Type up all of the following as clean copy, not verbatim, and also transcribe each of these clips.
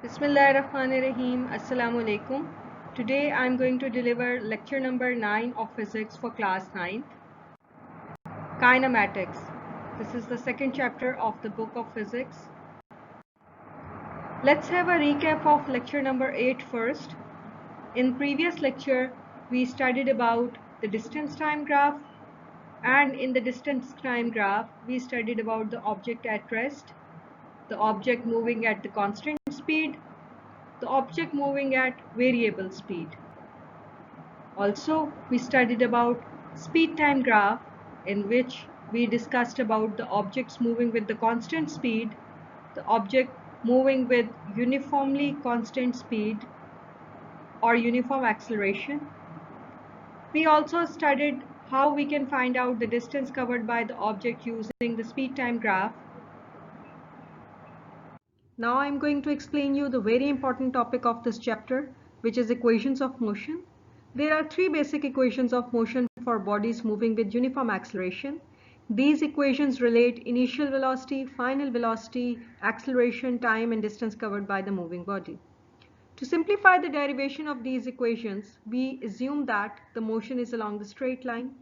Bismillahirrahmanirrahim. Assalamu alaikum. Today I am going to deliver lecture number 9 of physics for class 9th. Kinematics. This is the second chapter of the book of physics. Let's have a recap of lecture number 8 first. In previous lecture, we studied about the distance time graph, and in the distance time graph, we studied about the object at rest, the object moving at the constant speed, the object moving at variable speed. Also, we studied about speed-time graph, in which we discussed about the objects moving with the constant speed, the object moving with uniformly constant speed or uniform acceleration. We also studied how we can find out the distance covered by the object using the speed-time graph. Now I am going to explain you the very important topic of this chapter, which is equations of motion. There are three basic equations of motion for bodies moving with uniform acceleration. These equations relate initial velocity, final velocity, acceleration, time, and distance covered by the moving body. To simplify the derivation of these equations, we assume that the motion is along the straight line.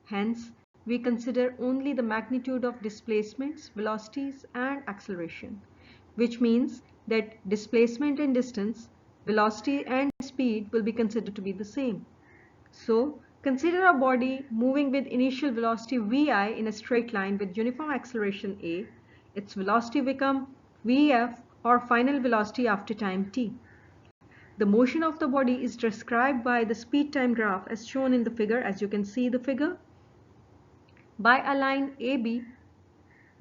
Hence, we consider only the magnitude of displacements, velocities, and acceleration, which means that displacement and distance, velocity and speed will be considered to be the same. So, consider a body moving with initial velocity vi in a straight line with uniform acceleration a. Its velocity become vf, or final velocity after time t. The motion of the body is described by the speed-time graph as shown in the figure, as you can see the figure, by a line AB.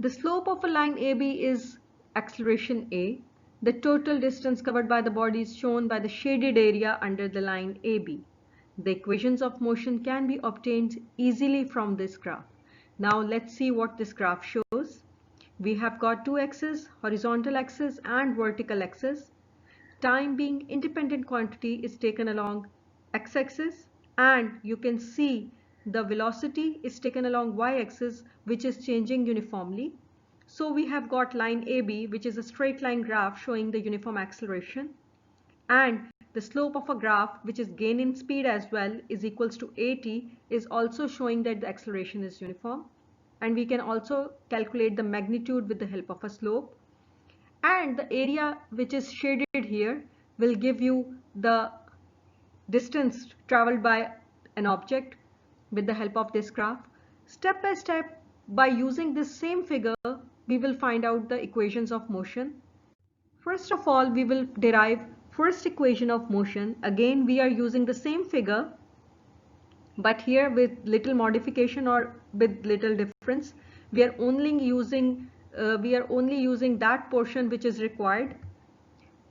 The slope of a line AB is acceleration A. The total distance covered by the body is shown by the shaded area under the line AB. The equations of motion can be obtained easily from this graph. Now let's see what this graph shows. We have got two axes, horizontal axis and vertical axis. Time, being independent quantity, is taken along x-axis, and you can see the velocity is taken along y-axis, which is changing uniformly. So we have got line AB, which is a straight line graph showing the uniform acceleration, and the slope of a graph, which is gain in speed as well, is equals to AT, is also showing that the acceleration is uniform. And we can also calculate the magnitude with the help of a slope. And the area which is shaded here will give you the distance traveled by an object with the help of this graph. Step by step, by using this same figure, we will find out the equations of motion. First of all, we will derive first equation of motion. Again, we are using the same figure, but here with little modification or with little difference. We are only using that portion which is required.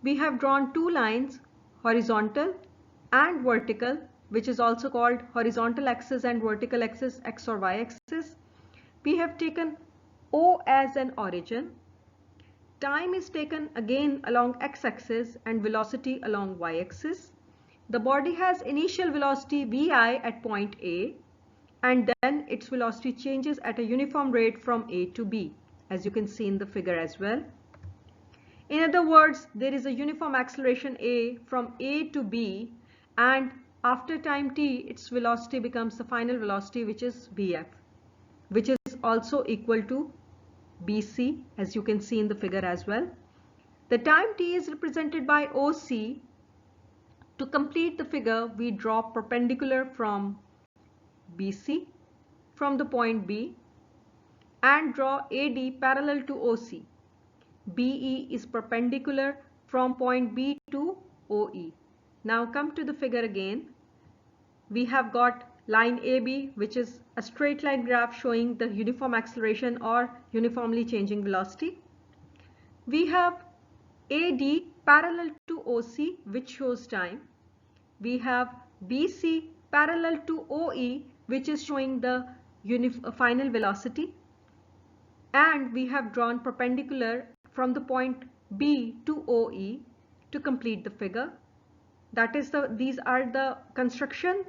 We have drawn two lines, horizontal and vertical, which is also called horizontal axis and vertical axis, x or y axis. We have taken O as an origin. Time is taken again along x-axis and velocity along y-axis. The body has initial velocity vi at point A, and then its velocity changes at a uniform rate from A to B, as you can see in the figure as well. In other words, there is a uniform acceleration A from A to B, and after time t, its velocity becomes the final velocity, which is Vf, which is also equal to Bc, as you can see in the figure as well. The time t is represented by OC. To complete the figure, we draw perpendicular from BC from the point B and draw AD parallel to OC. BE is perpendicular from point B to OE. Now come to the figure again. We have got line AB, which is a straight line graph showing the uniform acceleration or uniformly changing velocity. We have AD parallel to OC, which shows time. We have BC parallel to OE, which is showing the final velocity. And we have drawn perpendicular from the point B to OE to complete the figure. That is these are the construction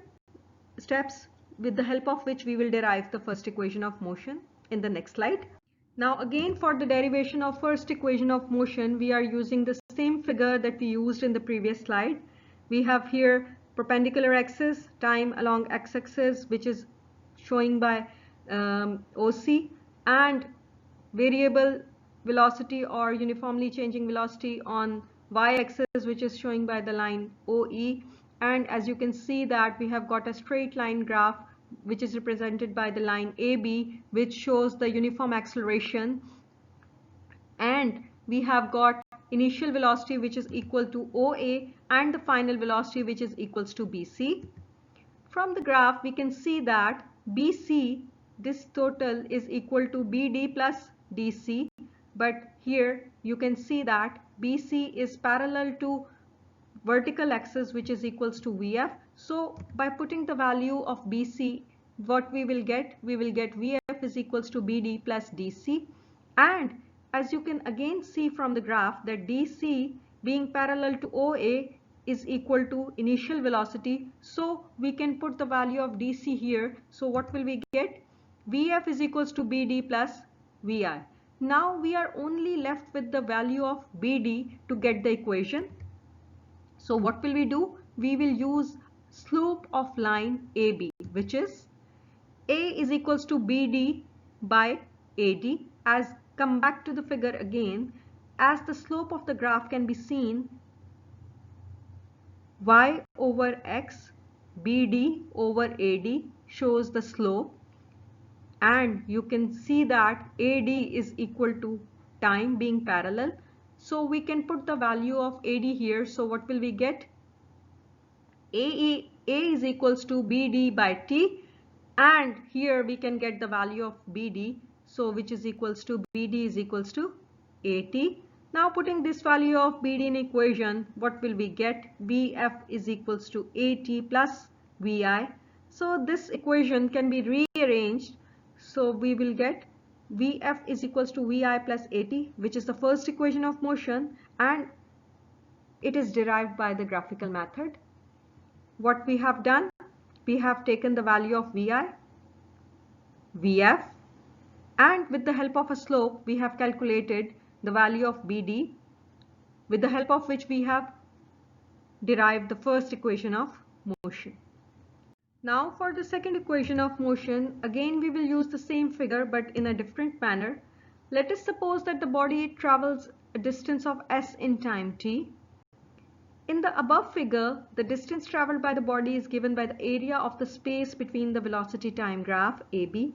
steps with the help of which we will derive the first equation of motion in the next slide. Now again, for the derivation of first equation of motion, we are using the same figure that we used in the previous slide. We have here perpendicular axis, time along x-axis, which is showing by OC, and variable velocity or uniformly changing velocity on y-axis, which is showing by the line OE. And as you can see that we have got a straight line graph which is represented by the line AB, which shows the uniform acceleration, and we have got initial velocity which is equal to OA and the final velocity which is equals to BC. From the graph we can see that BC, this total, is equal to BD plus DC, but here you can see that BC is parallel to vertical axis which is equals to VF. So by putting the value of BC, what we will get VF is equals to BD plus DC, and as you can again see from the graph that DC being parallel to OA is equal to initial velocity, so we can put the value of DC here. So what will we get? VF is equals to BD plus VI. Now we are only left with the value of BD to get the equation. So what will we do? We will use slope of line AB, which is A is equals to BD by AD. As come back to the figure again, as the slope of the graph can be seen, y over x, BD over AD shows the slope, and you can see that AD is equal to time being parallel. So we can put the value of AD here. So what will we get? A is equals to BD by T, and here we can get the value of BD, so which is equals to BD is equals to AT. Now putting this value of BD in equation, what will we get? VF is equals to AT plus VI. So this equation can be rearranged. So we will get VF is equals to VI plus AT, which is the first equation of motion, and it is derived by the graphical method. What we have done? We have taken the value of VI, VF, and with the help of a slope we have calculated the value of BD, with the help of which we have derived the first equation of motion. Now for the second equation of motion, again we will use the same figure but in a different manner. Let us suppose that the body travels a distance of s in time t. In the above figure, the distance traveled by the body is given by the area of the space between the velocity time graph AB,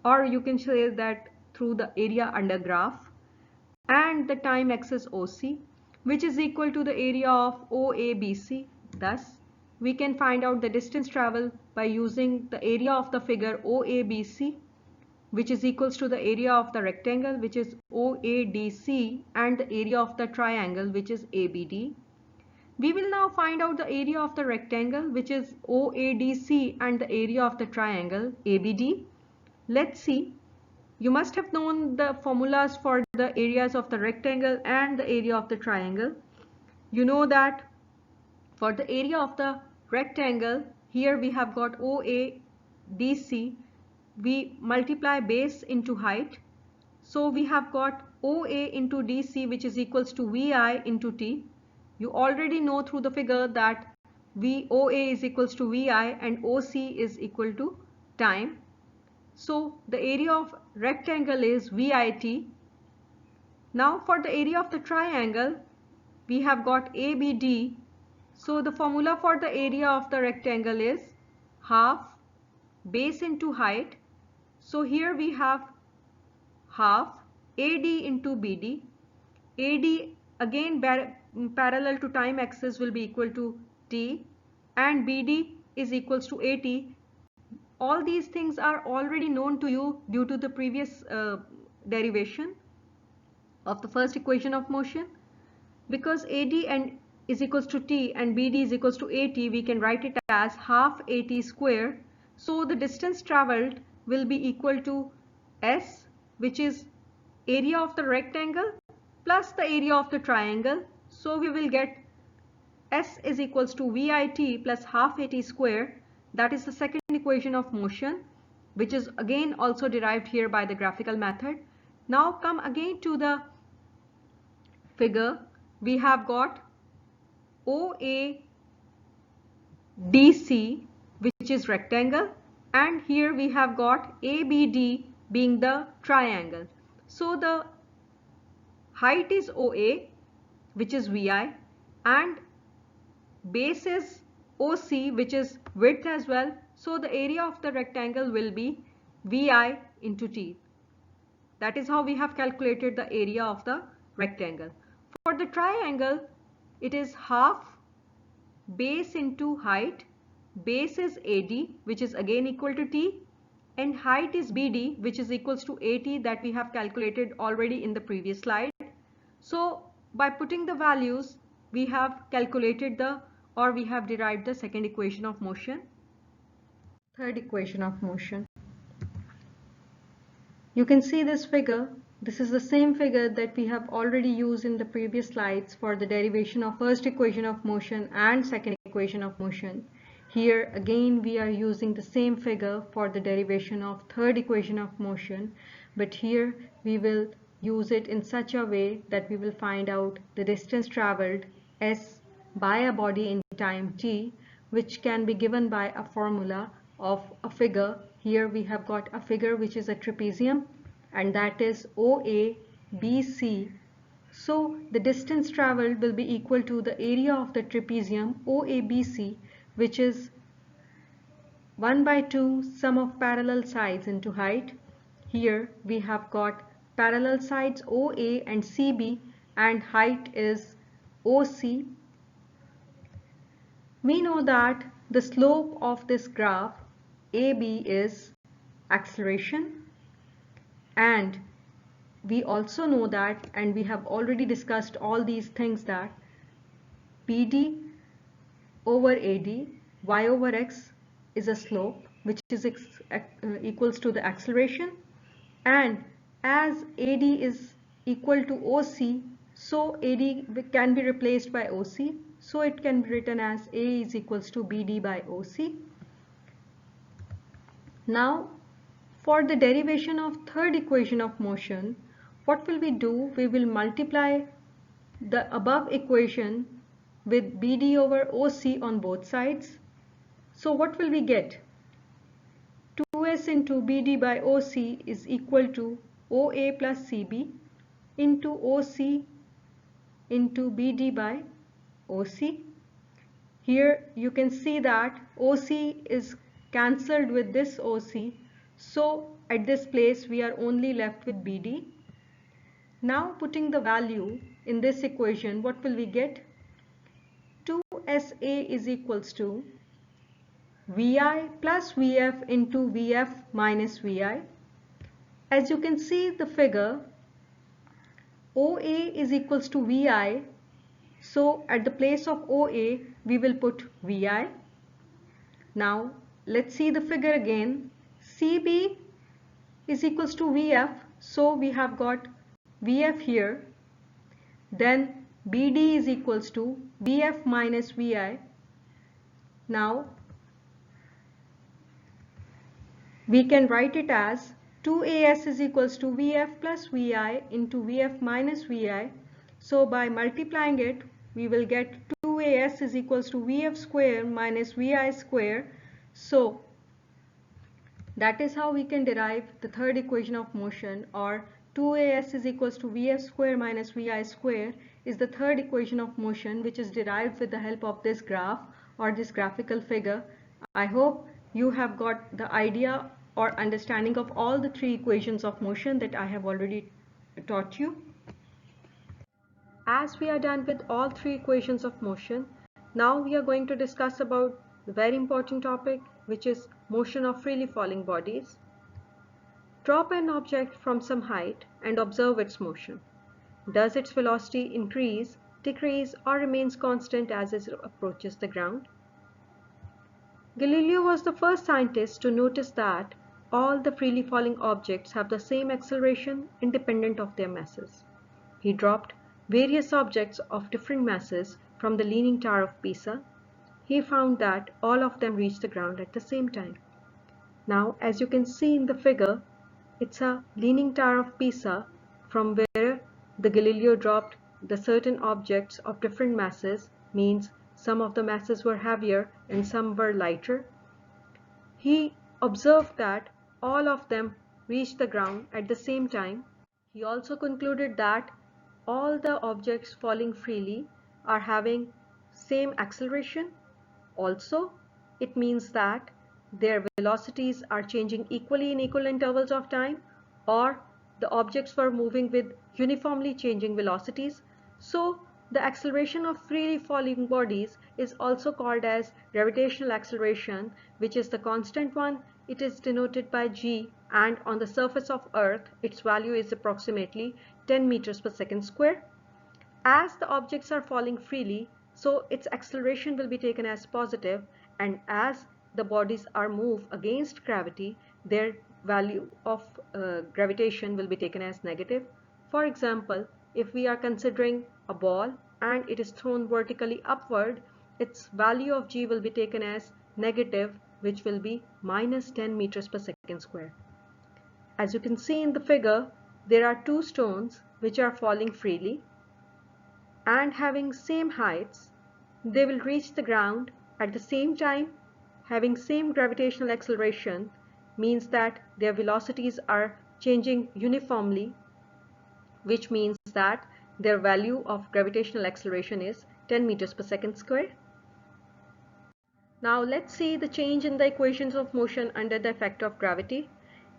or you can say that through the area under graph, and the time axis OC, which is equal to the area of OABC. Thus, we can find out the distance traveled by using the area of the figure OABC, which is equals to the area of the rectangle, which is OADC, and the area of the triangle, which is ABD. We will now find out the area of the rectangle, which is OADC, and the area of the triangle ABD. Let's see. You must have known the formulas for the areas of the rectangle and the area of the triangle. You know that for the area of the rectangle, here we have got OADC. We multiply base into height. So we have got OA into DC, which is equals to VI into T. You already know through the figure that OA is equals to VI and OC is equal to time. So the area of rectangle is VIT. Now for the area of the triangle, we have got ABD. So the formula for the area of the rectangle is half base into height. So here we have half AD into BD. AD again parallel to time axis will be equal to T, and BD is equals to AT. All these things are already known to you due to the previous derivation of the first equation of motion. Because AD and is equals to T and BD is equals to AT, we can write it as half AT square. So the distance traveled will be equal to S, which is area of the rectangle plus the area of the triangle. So we will get S is equals to VIT plus half AT square. That is the second equation of motion, which is again also derived here by the graphical method. Now come again to the figure we have got OABC, which is rectangle, and here we have got ABD being the triangle. So the height is OA, which is VI, and base is OC, which is width as well. So the area of the rectangle will be VI into T. That is how we have calculated the area of the rectangle. For the triangle, it is half base into height. Base is AD, which is again equal to T, and height is BD, which is equals to AT, that we have calculated already in the previous slide. So by putting the values, we have calculated we have derived the second equation of motion. Third equation of motion. You can see this figure. This is the same figure that we have already used in the previous slides for the derivation of first equation of motion and second equation of motion. Here again we are using the same figure for the derivation of third equation of motion, but here we will use it in such a way that we will find out the distance traveled s by a body in time t, which can be given by a formula of a figure. Here we have got a figure which is a trapezium, and that is OABC. So the distance traveled will be equal to the area of the trapezium OABC, which is 1 by 2 sum of parallel sides into height. Here we have got parallel sides OA and CB, and height is OC. We know that the slope of this graph AB is acceleration, and we also know that, and we have already discussed all these things, that BD over AD, y over x is a slope which is equals to the acceleration, and as AD is equal to OC, so AD can be replaced by OC, so it can be written as A is equals to BD by OC. Now for the derivation of third equation of motion, what will we do? We will multiply the above equation with BD over OC on both sides. So what will we get? 2s into BD by OC is equal to OA plus CB into OC into BD by OC. Here you can see that OC is cancelled with this OC, so at this place we are only left with BD. Now putting the value in this equation, what will we get? 2SA is equals to VI plus VF into VF minus VI. As you can see the figure, OA is equals to VI, so at the place of OA we will put VI. Now let's see the figure again. CB is equals to VF, so we have got VF here. Then BD is equals to VF minus VI. Now we can write it as 2AS is equals to VF plus VI into VF minus VI. So by multiplying it, we will get 2AS is equals to VF square minus VI square. So that is how we can derive the third equation of motion, or 2AS is equals to VF square minus VI square is the third equation of motion, which is derived with the help of this graph or this graphical figure. I hope you have got the idea or understanding of all the three equations of motion that I have already taught you. As we are done with all three equations of motion, now we are going to discuss about the very important topic, which is motion of freely falling bodies. Drop an object from some height and observe its motion. Does its velocity increase, decrease, or remains constant as it approaches the ground? Galileo was the first scientist to notice that all the freely falling objects have the same acceleration independent of their masses. He dropped various objects of different masses from the Leaning Tower of Pisa. He found that all of them reached the ground at the same time. Now, as you can see in the figure, it's a Leaning Tower of Pisa from where the Galileo dropped the certain objects of different masses, means some of the masses were heavier and some were lighter. He observed that all of them reached the ground at the same time. He also concluded that all the objects falling freely are having same acceleration. Also, it means that their velocities are changing equally in equal intervals of time, or the objects were moving with uniformly changing velocities. So the acceleration of freely falling bodies is also called as gravitational acceleration, which is the constant one. It is denoted by g, and on the surface of Earth its value is approximately 10 meters per second square. As the objects are falling freely, so its acceleration will be taken as positive, and as the bodies are moved against gravity, their value of gravitation will be taken as negative. For example, if we are considering a ball and it is thrown vertically upward, its value of g will be taken as negative, which will be minus 10 meters per second square. As you can see in the figure, there are two stones which are falling freely and having same heights. They will reach the ground at the same time, having same gravitational acceleration, means that their velocities are changing uniformly, which means that their value of gravitational acceleration is 10 meters per second square. Now let's see the change in the equations of motion under the effect of gravity.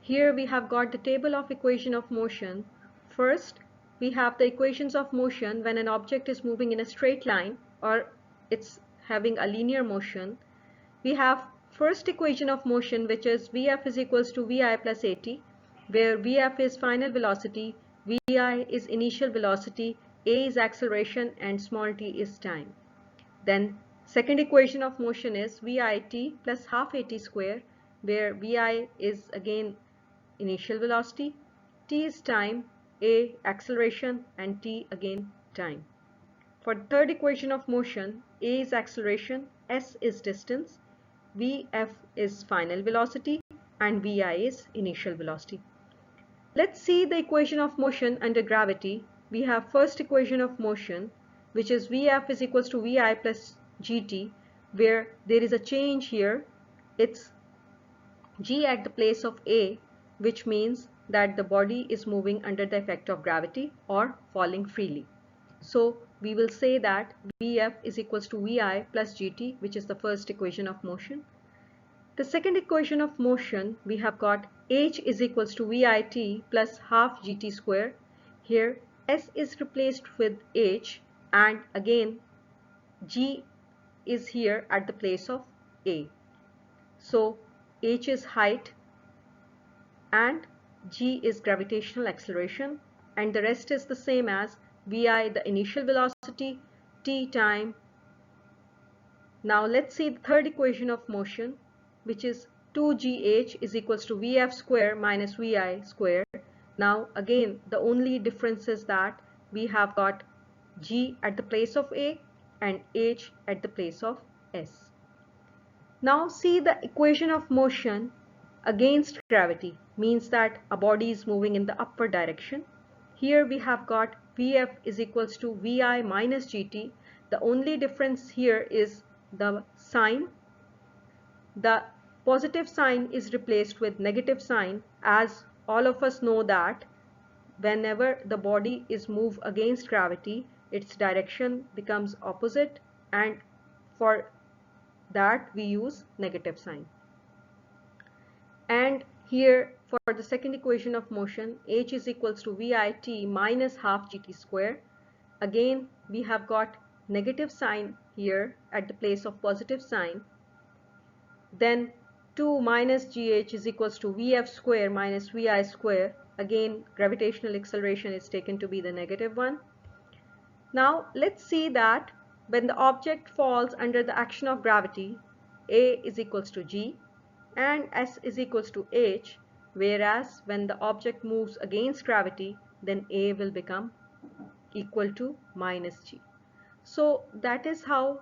Here we have got the table of equation of motion. First, we have the equations of motion when an object is moving in a straight line or it's having a linear motion. We have first equation of motion, which is Vf is equals to Vi plus At, where Vf is final velocity, Vi is initial velocity, A is acceleration, and small t is time. Then second equation of motion is Vit plus half At square, where Vi is again initial velocity, t is time, A acceleration, and t again time. For the third equation of motion, A is acceleration, S is distance, Vf is final velocity, and Vi is initial velocity. Let's see the equation of motion under gravity. We have first equation of motion, which is Vf is equals to Vi plus Gt, where there is a change here. It's G at the place of A, which means that the body is moving under the effect of gravity or falling freely. So we will say that Vf is equals to Vi plus Gt, which is the first equation of motion. The second equation of motion, we have got h is equals to Vit plus half Gt square. Here S is replaced with h, and again G is here at the place of A. So h is height and g is gravitational acceleration, and the rest is the same as Vi the initial velocity, t time. Now let's see the third equation of motion, which is 2gh is equals to Vf square minus Vi square. Now again the only difference is that we have got g at the place of A and h at the place of S. Now see the equation of motion against gravity, means that a body is moving in the upward direction. Here we have got Vf is equals to Vi minus Gt. The only difference here is the sign. The positive sign is replaced with negative sign, as all of us know that whenever the body is moved against gravity, its direction becomes opposite, and for that we use negative sign. And here for the second equation of motion, h is equals to Vit minus half Gt square. Again we have got negative sign here at the place of positive sign. Then 2 minus gh is equals to Vf square minus Vi square. Again gravitational acceleration is taken to be the negative one. Now let's see that when the object falls under the action of gravity, A is equals to g and S is equals to h, whereas when the object moves against gravity, then A will become equal to minus g. So that is how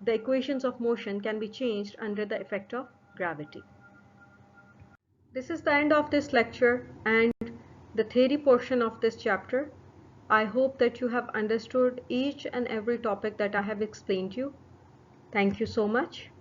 the equations of motion can be changed under the effect of gravity. This is the end of this lecture and the theory portion of this chapter. I hope that you have understood each and every topic that I have explained to you. Thank you so much.